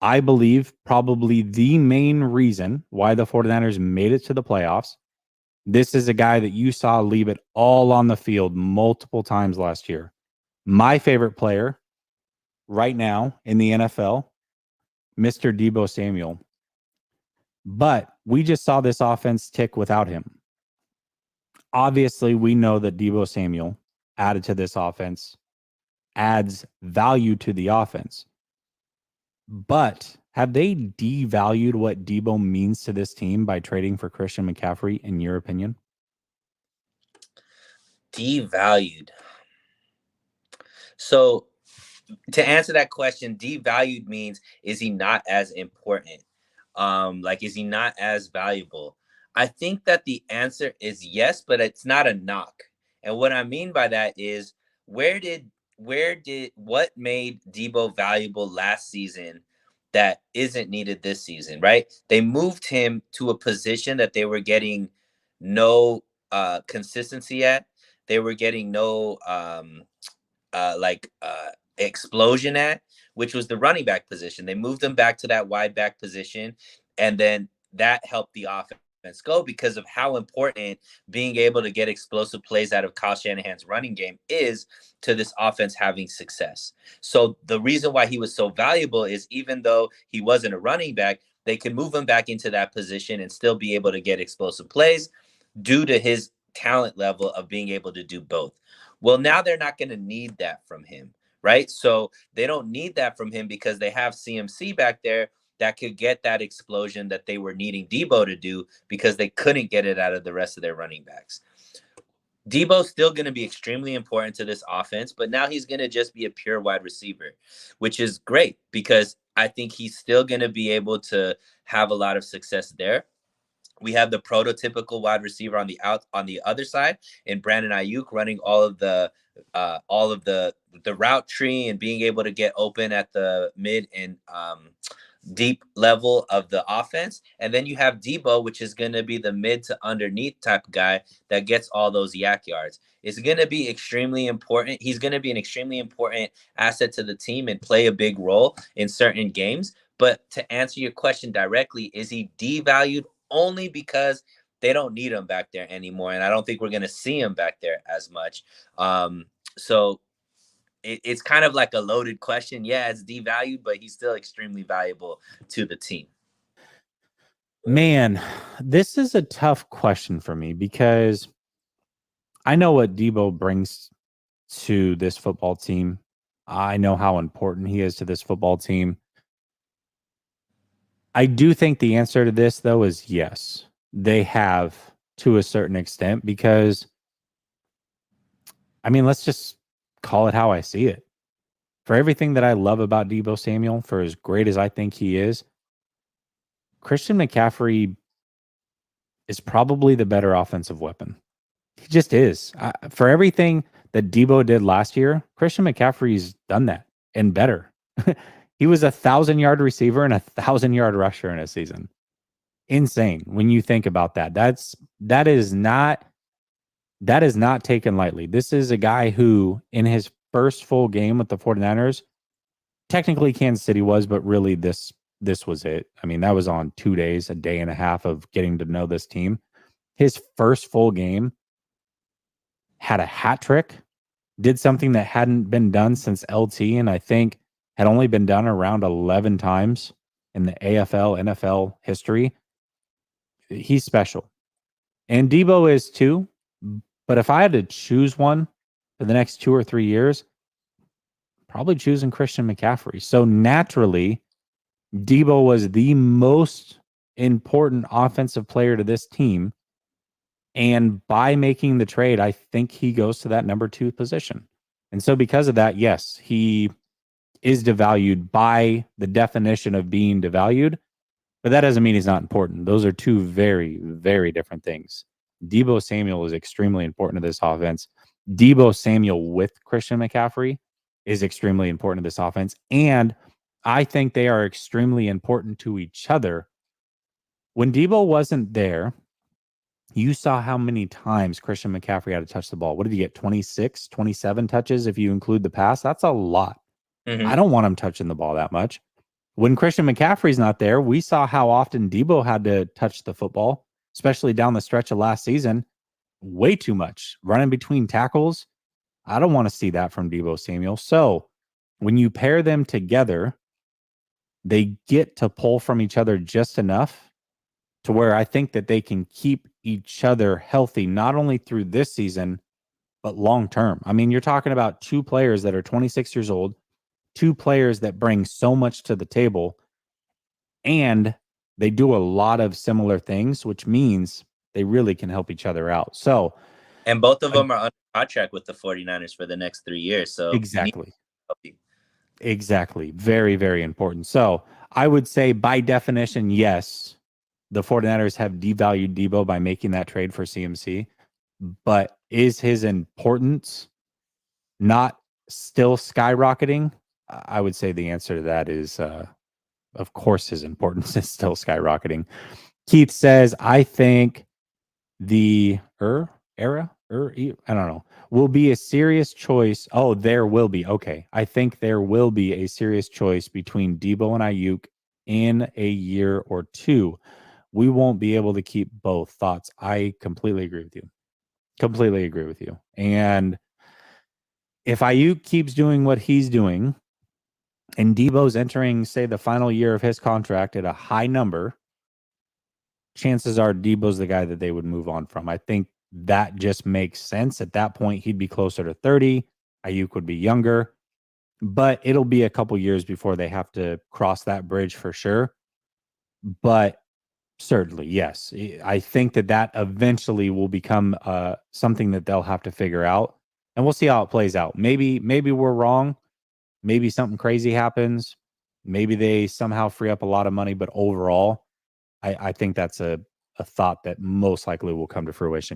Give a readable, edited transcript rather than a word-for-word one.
I believe probably the main reason why the 49ers made it to the playoffs. This is a guy that you saw leave it all on the field multiple times last year. My favorite player right now in the NFL, Mr. Debo Samuel. But we just saw this offense tick without him. Obviously, we know that Debo Samuel added to this offense adds value to the offense. But have they devalued what Debo means to this team by trading for Christian McCaffrey, in your opinion? Devalued. So to answer that question, devalued means, is he not as important? Like, is he not as valuable? I think that the answer is yes, but it's not a knock. And what I mean by that is, where did what made Debo valuable last season that isn't needed this season, right? They moved him to a position that they were getting no consistency at. They were getting no explosion at, which was the running back position. They moved him back to that wide back position, and then that helped the offense go because of how important being able to get explosive plays out of Kyle Shanahan's running game is to this offense having success. So the reason why he was so valuable is, even though he wasn't a running back, they could move him back into that position and still be able to get explosive plays due to his talent level of being able to do both. Well, now they're not going to need that from him, right? So they don't need that from him because they have CMC back there that could get that explosion that they were needing Debo to do because they couldn't get it out of the rest of their running backs. Debo's still going to be extremely important to this offense, but now he's going to just be a pure wide receiver, which is great because I think he's still going to be able to have a lot of success there. We have the prototypical wide receiver on the other side in Brandon Ayuk running all of the route tree and being able to get open at the mid and deep level of the offense. And then you have Debo, which is going to be the mid to underneath type guy that gets all those yak yards. It's going to be extremely important. He's going to be an extremely important asset to the team and play a big role in certain games. But to answer your question directly, is he devalued? Only because they don't need him back there anymore. And I don't think we're going to see him back there as much. So it's kind of like a loaded question. Yeah, it's devalued, but he's still extremely valuable to the team. Man, this is a tough question for me because I know what Debo brings to this football team. I know how important he is to this football team. I do think the answer to this, though, is yes. They have to a certain extent because, I mean, let's just call it how I see it. For everything that I love about Debo Samuel, for as great as I think he is, Christian McCaffrey is probably the better offensive weapon. He just is. For everything that Debo did last year, Christian McCaffrey's done that and better. He was 1,000-yard receiver and 1,000-yard rusher in a season. Insane when you think about that. That is not taken lightly. This is a guy who, in his first full game with the 49ers, technically Kansas City was, but really this was it. I mean, that was on 2 days, a day and a half of getting to know this team. His first full game had a hat trick, did something that hadn't been done since LT, and I think had only been done around 11 times in the AFL, NFL history. He's special. And Debo is too. But if I had to choose one for the next 2 or 3 years, probably choosing Christian McCaffrey. So naturally, Debo was the most important offensive player to this team. And by making the trade, I think he goes to that number 2 position. And so because of that, yes, he is devalued by the definition of being devalued, but that doesn't mean he's not important. Those are 2 very, very different things. Debo Samuel is extremely important to this offense. Debo Samuel with Christian McCaffrey is extremely important to this offense. And I think they are extremely important to each other. When Debo wasn't there, you saw how many times Christian McCaffrey had to touch the ball. What did he get? 26, 27 touches if you include the pass? That's a lot. Mm-hmm. I don't want him touching the ball that much. When Christian McCaffrey's not there, we saw how often Debo had to touch the football, especially down the stretch of last season. Way too much running between tackles. I don't want to see that from Debo Samuel. So when you pair them together, they get to pull from each other just enough to where I think that they can keep each other healthy, not only through this season, but long term. I mean, you're talking about two players that are 26 years old, two players that bring so much to the table, and they do a lot of similar things, which means they really can help each other out. So, and both of them are under contract with the 49ers for the next 3 years. So exactly. Exactly. Very, very important. So I would say by definition, yes, the 49ers have devalued Debo by making that trade for CMC. But is his importance not still skyrocketing? I would say the answer to that is, of course, his importance is still skyrocketing. Keith says, I think the era, I don't know, will be a serious choice. Oh, there will be. Okay. I think there will be a serious choice between Debo and Ayuk in a year or two. We won't be able to keep both. Thoughts? I completely agree with you. Completely agree with you. And if Ayuk keeps doing what he's doing and Debo's entering, say, the final year of his contract at a high number, chances are Debo's the guy that they would move on from. I think that just makes sense. At that point, he'd be closer to 30. Ayuk would be younger, but it'll be a couple years before they have to cross that bridge for sure. But certainly, yes. I think that eventually will become something that they'll have to figure out, and we'll see how it plays out. Maybe we're wrong. Maybe something crazy happens. Maybe they somehow free up a lot of money, but overall, I think that's a thought that most likely will come to fruition.